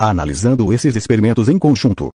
analisando esses experimentos em conjunto.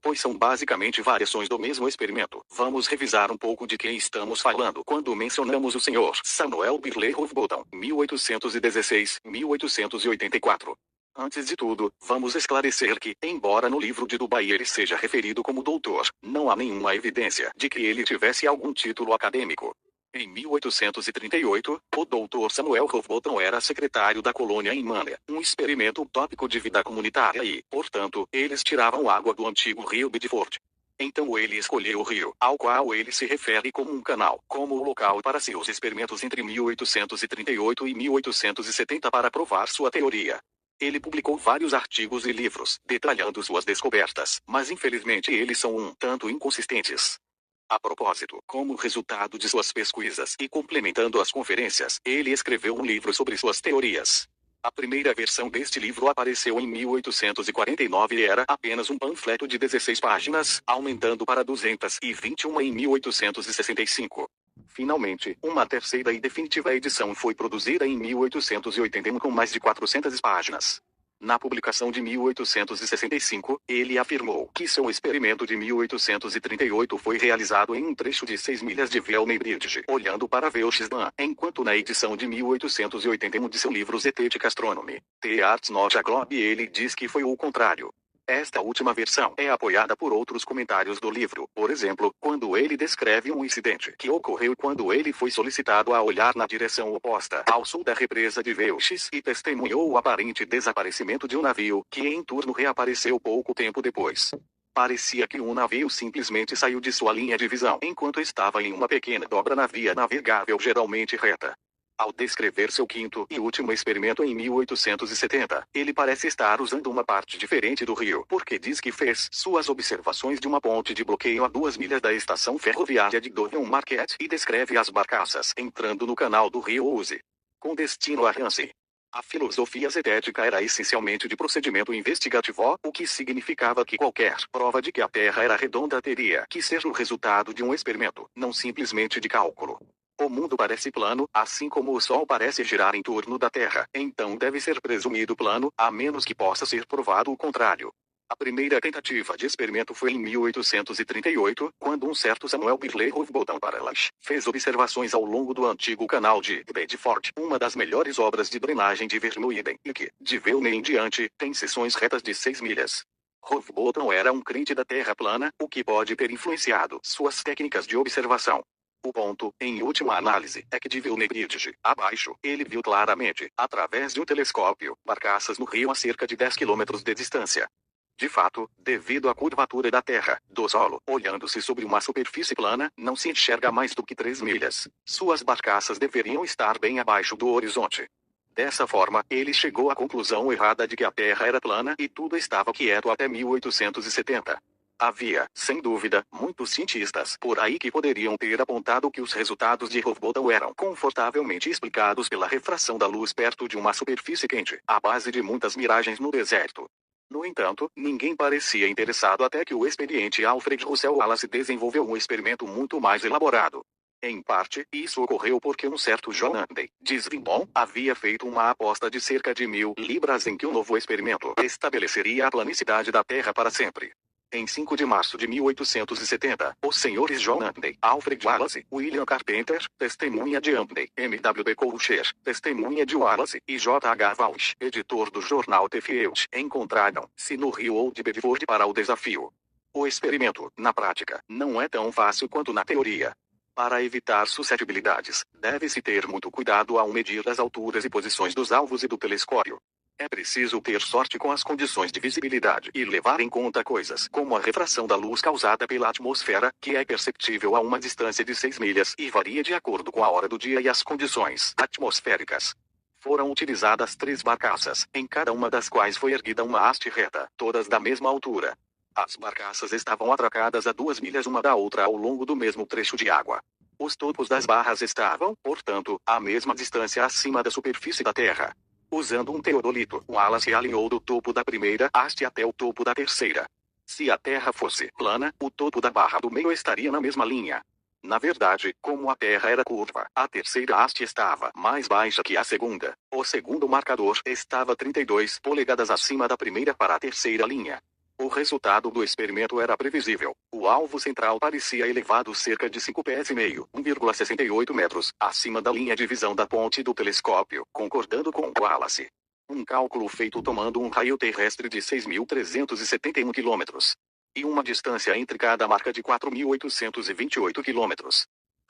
Pois são basicamente variações do mesmo experimento. Vamos revisar um pouco de quem estamos falando quando mencionamos o Sr. Samuel Birley Houghton, 1816-1884. Antes de tudo, vamos esclarecer que, embora no livro de Dubai ele seja referido como doutor, não há nenhuma evidência de que ele tivesse algum título acadêmico. Em 1838, o Dr. Samuel Houghton era secretário da colônia em Mané, um experimento utópico de vida comunitária e, portanto, eles tiravam água do antigo rio Bedford. Então ele escolheu o rio, ao qual ele se refere como um canal, como o local para seus experimentos entre 1838 e 1870 para provar sua teoria. Ele publicou vários artigos e livros, detalhando suas descobertas, mas infelizmente eles são um tanto inconsistentes. A propósito, como resultado de suas pesquisas e complementando as conferências, ele escreveu um livro sobre suas teorias. A primeira versão deste livro apareceu em 1849 e era apenas um panfleto de 16 páginas, aumentando para 221 em 1865. Finalmente, uma terceira e definitiva edição foi produzida em 1881 com mais de 400 páginas. Na publicação de 1865, ele afirmou que seu experimento de 1838 foi realizado em um trecho de 6 milhas de Velney Bridge, olhando para Welshdan, enquanto na edição de 1881 de seu livro Zetetic Astronomy, The Arts Not a Globe ele diz que foi o contrário. Esta última versão é apoiada por outros comentários do livro, por exemplo, quando ele descreve um incidente que ocorreu quando ele foi solicitado a olhar na direção oposta ao sul da represa de Welsh e testemunhou o aparente desaparecimento de um navio, que em turno reapareceu pouco tempo depois. Parecia que um navio simplesmente saiu de sua linha de visão enquanto estava em uma pequena dobra na via navegável geralmente reta. Ao descrever seu quinto e último experimento em 1870, ele parece estar usando uma parte diferente do rio, porque diz que fez suas observações de uma ponte de bloqueio a 2 milhas da estação ferroviária de Dover Market e descreve as barcaças entrando no canal do rio Uzi, com destino a Ramsey. A filosofia zetética era essencialmente de procedimento investigativo, o que significava que qualquer prova de que a Terra era redonda teria que ser o resultado de um experimento, não simplesmente de cálculo. O mundo parece plano, assim como o Sol parece girar em torno da Terra, então deve ser presumido plano, a menos que possa ser provado o contrário. A primeira tentativa de experimento foi em 1838, quando um certo Samuel Birley Houghton Parallax fez observações ao longo do antigo canal de Bedford, uma das melhores obras de drenagem de Vermuyden, e que, de Velney em diante, tem seções retas de 6 milhas. Houghton era um crente da Terra plana, o que pode ter influenciado suas técnicas de observação. O ponto, em última análise, é que de Velney Bridge, abaixo, ele viu claramente, através de um telescópio, barcaças no rio a cerca de 10 quilômetros de distância. De fato, devido à curvatura da Terra, do solo, olhando-se sobre uma superfície plana, não se enxerga mais do que 3 milhas. Suas barcaças deveriam estar bem abaixo do horizonte. Dessa forma, ele chegou à conclusão errada de que a Terra era plana e tudo estava quieto até 1870. Havia, sem dúvida, muitos cientistas por aí que poderiam ter apontado que os resultados de Houghton eram confortavelmente explicados pela refração da luz perto de uma superfície quente, à base de muitas miragens no deserto. No entanto, ninguém parecia interessado até que o experiente Alfred Russel Wallace desenvolveu um experimento muito mais elaborado. Em parte, isso ocorreu porque um certo John Anday, de Swinton, havia feito uma aposta de cerca de 1.000 libras em que o novo experimento estabeleceria a planicidade da Terra para sempre. Em 5 de março de 1870, os senhores John Anday, Alfred Wallace, William Carpenter, testemunha de Anday, M.W. Coulcher, testemunha de Wallace, e J.H. Walsh, editor do jornal The Field, encontraram-se no rio Old Bedford para o desafio. O experimento, na prática, não é tão fácil quanto na teoria. Para evitar suscetibilidades, deve-se ter muito cuidado ao medir as alturas e posições dos alvos e do telescópio. É preciso ter sorte com as condições de visibilidade e levar em conta coisas como a refração da luz causada pela atmosfera, que é perceptível a uma distância de 6 milhas e varia de acordo com a hora do dia e as condições atmosféricas. Foram utilizadas 3 barcaças, em cada uma das quais foi erguida uma haste reta, todas da mesma altura. As barcaças estavam atracadas a 2 milhas uma da outra ao longo do mesmo trecho de água. Os topos das barras estavam, portanto, à mesma distância acima da superfície da Terra. Usando um teodolito, Wallace alinhou do topo da primeira haste até o topo da terceira. Se a Terra fosse plana, o topo da barra do meio estaria na mesma linha. Na verdade, como a Terra era curva, a terceira haste estava mais baixa que a segunda. O segundo marcador estava 32 polegadas acima da primeira para a terceira linha. O resultado do experimento era previsível. O alvo central parecia elevado cerca de 5 pés e meio, 1,68 metros, acima da linha de visão da ponte do telescópio, concordando com Wallace. Um cálculo feito tomando um raio terrestre de 6.371 quilômetros. E uma distância entre cada marca de 4.828 quilômetros.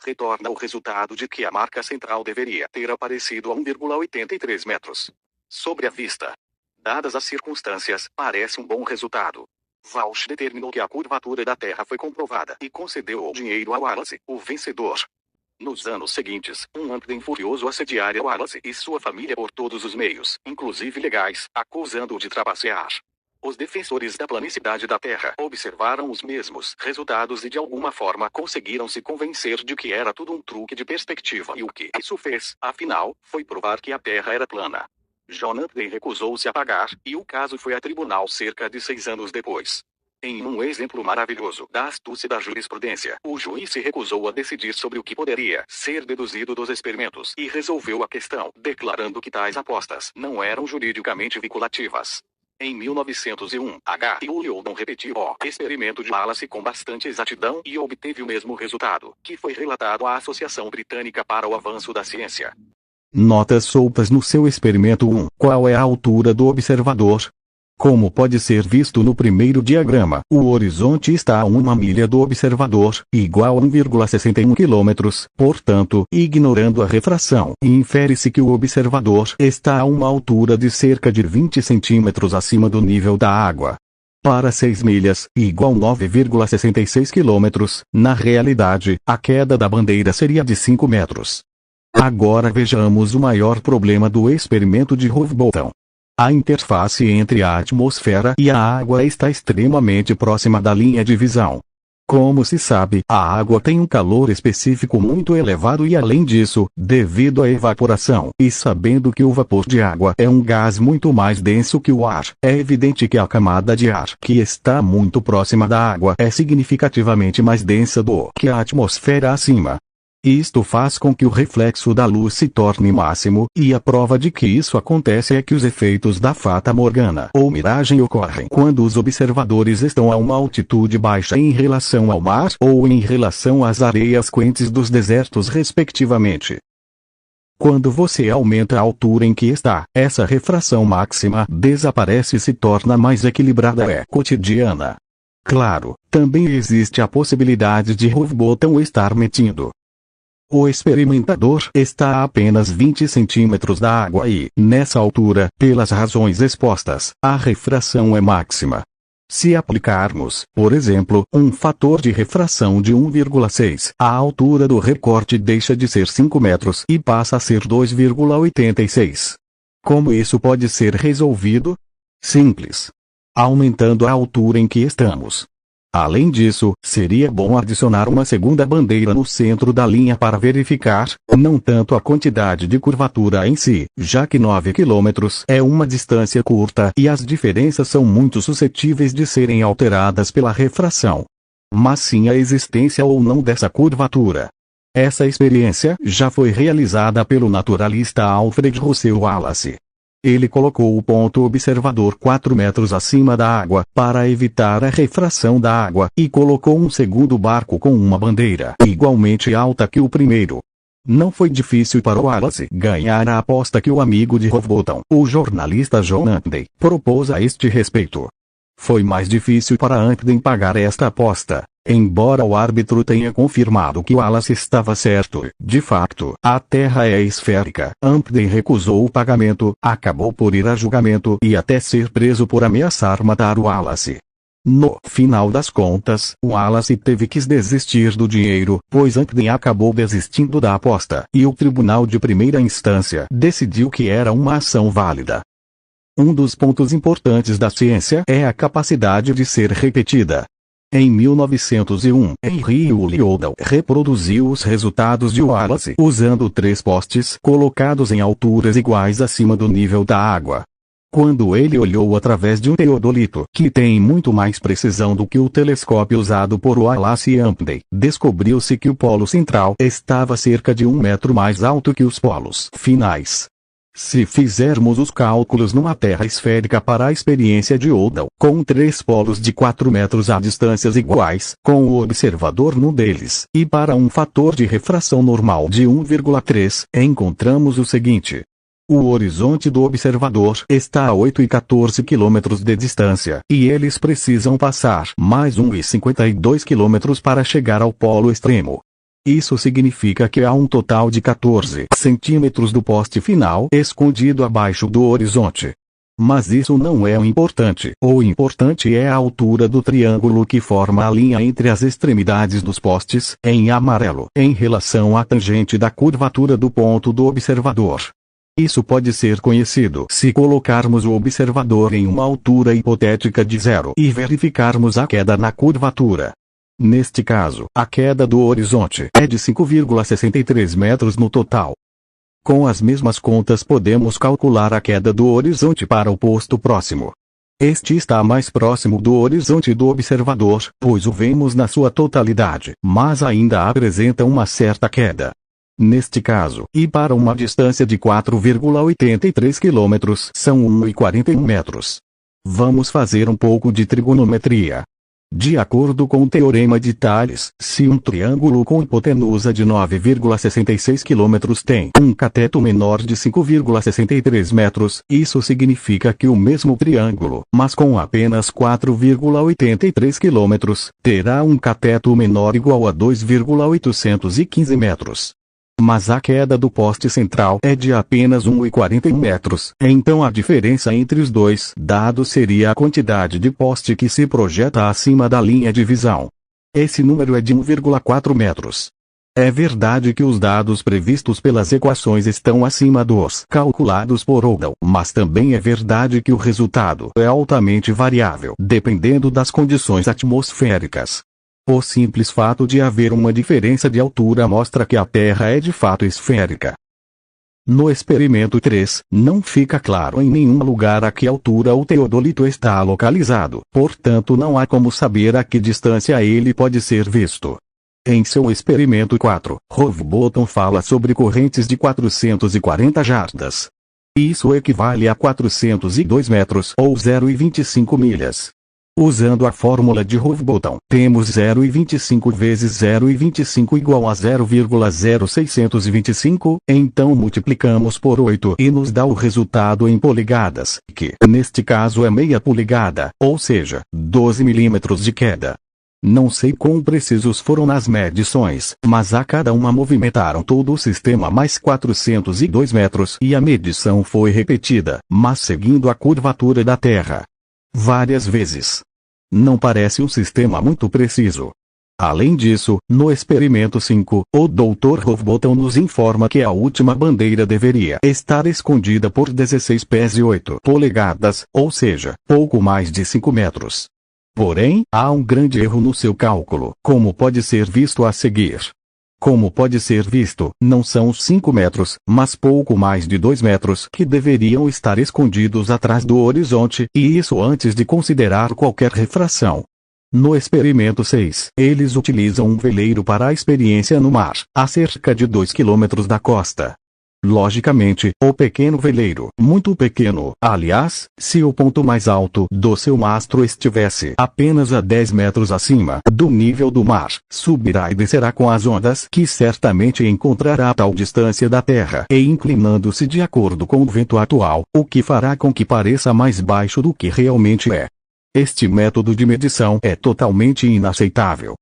Retorna o resultado de que a marca central deveria ter aparecido a 1,83 metros. Sobre a vista. Dadas as circunstâncias, parece um bom resultado. Walsh determinou que a curvatura da Terra foi comprovada e concedeu o dinheiro a Wallace, o vencedor. Nos anos seguintes, um Ampden furioso assediara Wallace e sua família por todos os meios, inclusive legais, acusando-o de trapacear. Os defensores da planicidade da Terra observaram os mesmos resultados e de alguma forma conseguiram se convencer de que era tudo um truque de perspectiva e o que isso fez, afinal, foi provar que a Terra era plana. John Ampden recusou-se a pagar, e o caso foi a tribunal cerca de 6 anos depois. Em um exemplo maravilhoso da astúcia da jurisprudência, o juiz se recusou a decidir sobre o que poderia ser deduzido dos experimentos e resolveu a questão, declarando que tais apostas não eram juridicamente vinculativas. Em 1901, H. E. Ulyodon repetiu o experimento de Wallace com bastante exatidão e obteve o mesmo resultado, que foi relatado à Associação Britânica para o Avanço da Ciência. Notas soltas no seu experimento 1. Qual é a altura do observador? Como pode ser visto no primeiro diagrama, o horizonte está a 1 milha do observador, igual a 1,61 km, portanto, ignorando a refração, infere-se que o observador está a uma altura de cerca de 20 centímetros acima do nível da água. Para 6 milhas, igual 9,66 km, na realidade, a queda da bandeira seria de 5 metros. Agora vejamos o maior problema do experimento de Houghton. A interface entre a atmosfera e a água está extremamente próxima da linha de visão. Como se sabe, a água tem um calor específico muito elevado e além disso, devido à evaporação, e sabendo que o vapor de água é um gás muito mais denso que o ar, é evidente que a camada de ar que está muito próxima da água é significativamente mais densa do que a atmosfera acima. Isto faz com que o reflexo da luz se torne máximo, e a prova de que isso acontece é que os efeitos da Fata Morgana ou miragem ocorrem quando os observadores estão a uma altitude baixa em relação ao mar ou em relação às areias quentes dos desertos respectivamente. Quando você aumenta a altura em que está, essa refração máxima desaparece e se torna mais equilibrada e cotidiana. Claro, também existe a possibilidade de Houghton estar mentindo. O experimentador está a apenas 20 centímetros da água e, nessa altura, pelas razões expostas, a refração é máxima. Se aplicarmos, por exemplo, um fator de refração de 1,6, a altura do recorte deixa de ser 5 metros e passa a ser 2,86. Como isso pode ser resolvido? Simples. Aumentando a altura em que estamos. Além disso, seria bom adicionar uma segunda bandeira no centro da linha para verificar, não tanto a quantidade de curvatura em si, já que 9 km é uma distância curta e as diferenças são muito suscetíveis de serem alteradas pela refração, mas sim a existência ou não dessa curvatura. Essa experiência já foi realizada pelo naturalista Alfred Russel Wallace. Ele colocou o ponto observador 4 metros acima da água, para evitar a refração da água, e colocou um segundo barco com uma bandeira, igualmente alta que o primeiro. Não foi difícil para Wallace ganhar a aposta que o amigo de Houghton, o jornalista John Ampden, propôs a este respeito. Foi mais difícil para Ampden pagar esta aposta. Embora o árbitro tenha confirmado que Wallace estava certo, de fato, a Terra é esférica. Ampden recusou o pagamento, acabou por ir a julgamento e até ser preso por ameaçar matar Wallace. No final das contas, Wallace teve que desistir do dinheiro, pois Ampden acabou desistindo da aposta, e o tribunal de primeira instância decidiu que era uma ação válida. Um dos pontos importantes da ciência é a capacidade de ser repetida. Em 1901, Henry Ulyodon reproduziu os resultados de Wallace usando 3 postes colocados em alturas iguais acima do nível da água. Quando ele olhou através de um teodolito, que tem muito mais precisão do que o telescópio usado por Wallace e Amday, descobriu-se que o polo central estava cerca de 1 metro mais alto que os polos finais. Se fizermos os cálculos numa Terra esférica para a experiência de Oldham, com 3 polos de 4 metros a distâncias iguais, com o observador num deles, e para um fator de refração normal de 1,3, encontramos o seguinte. O horizonte do observador está a 8,14 km de distância, e eles precisam passar mais 1,52 km para chegar ao polo extremo. Isso significa que há um total de 14 centímetros do poste final escondido abaixo do horizonte. Mas isso não é o importante. O importante é a altura do triângulo que forma a linha entre as extremidades dos postes, em amarelo, em relação à tangente da curvatura do ponto do observador. Isso pode ser conhecido se colocarmos o observador em uma altura hipotética de 0 e verificarmos a queda na curvatura. Neste caso, a queda do horizonte é de 5,63 metros no total. Com as mesmas contas podemos calcular a queda do horizonte para o posto próximo. Este está mais próximo do horizonte do observador, pois o vemos na sua totalidade, mas ainda apresenta uma certa queda. Neste caso, e para uma distância de 4,83 km, são 1,41 metros. Vamos fazer um pouco de trigonometria. De acordo com o teorema de Thales, se um triângulo com hipotenusa de 9,66 km tem um cateto menor de 5,63 metros, isso significa que o mesmo triângulo, mas com apenas 4,83 km, terá um cateto menor igual a 2,815 metros. Mas a queda do poste central é de apenas 1,41 metros, então a diferença entre os dois dados seria a quantidade de poste que se projeta acima da linha de visão. Esse número é de 1,4 metros. É verdade que os dados previstos pelas equações estão acima dos calculados por Oldham, mas também é verdade que o resultado é altamente variável, dependendo das condições atmosféricas. O simples fato de haver uma diferença de altura mostra que a Terra é de fato esférica. No experimento 3, não fica claro em nenhum lugar a que altura o teodolito está localizado, portanto não há como saber a que distância ele pode ser visto. Em seu experimento 4, Rowbotham fala sobre correntes de 440 jardas. Isso equivale a 402 metros ou 0,25 milhas. Usando a fórmula de Rowbotham, temos 0,25 vezes 0,25 igual a 0,0625, então multiplicamos por 8 e nos dá o resultado em polegadas, que, neste caso é meia polegada, ou seja, 12 milímetros de queda. Não sei quão precisos foram nas medições, mas a cada uma movimentaram todo o sistema mais 402 metros e a medição foi repetida, mas seguindo a curvatura da Terra. Várias vezes. Não parece um sistema muito preciso. Além disso, no experimento 5, o Dr. Rowbotham nos informa que a última bandeira deveria estar escondida por 16 pés e 8 polegadas, ou seja, pouco mais de 5 metros. Porém, há um grande erro no seu cálculo, como pode ser visto a seguir. Como pode ser visto, não são os 5 metros, mas pouco mais de 2 metros que deveriam estar escondidos atrás do horizonte, e isso antes de considerar qualquer refração. No experimento 6, eles utilizam um veleiro para a experiência no mar, a cerca de 2 km da costa. Logicamente, o pequeno veleiro, muito pequeno, aliás, se o ponto mais alto do seu mastro estivesse apenas a 10 metros acima do nível do mar, subirá e descerá com as ondas que certamente encontrará a tal distância da Terra e inclinando-se de acordo com o vento atual, o que fará com que pareça mais baixo do que realmente é. Este método de medição é totalmente inaceitável.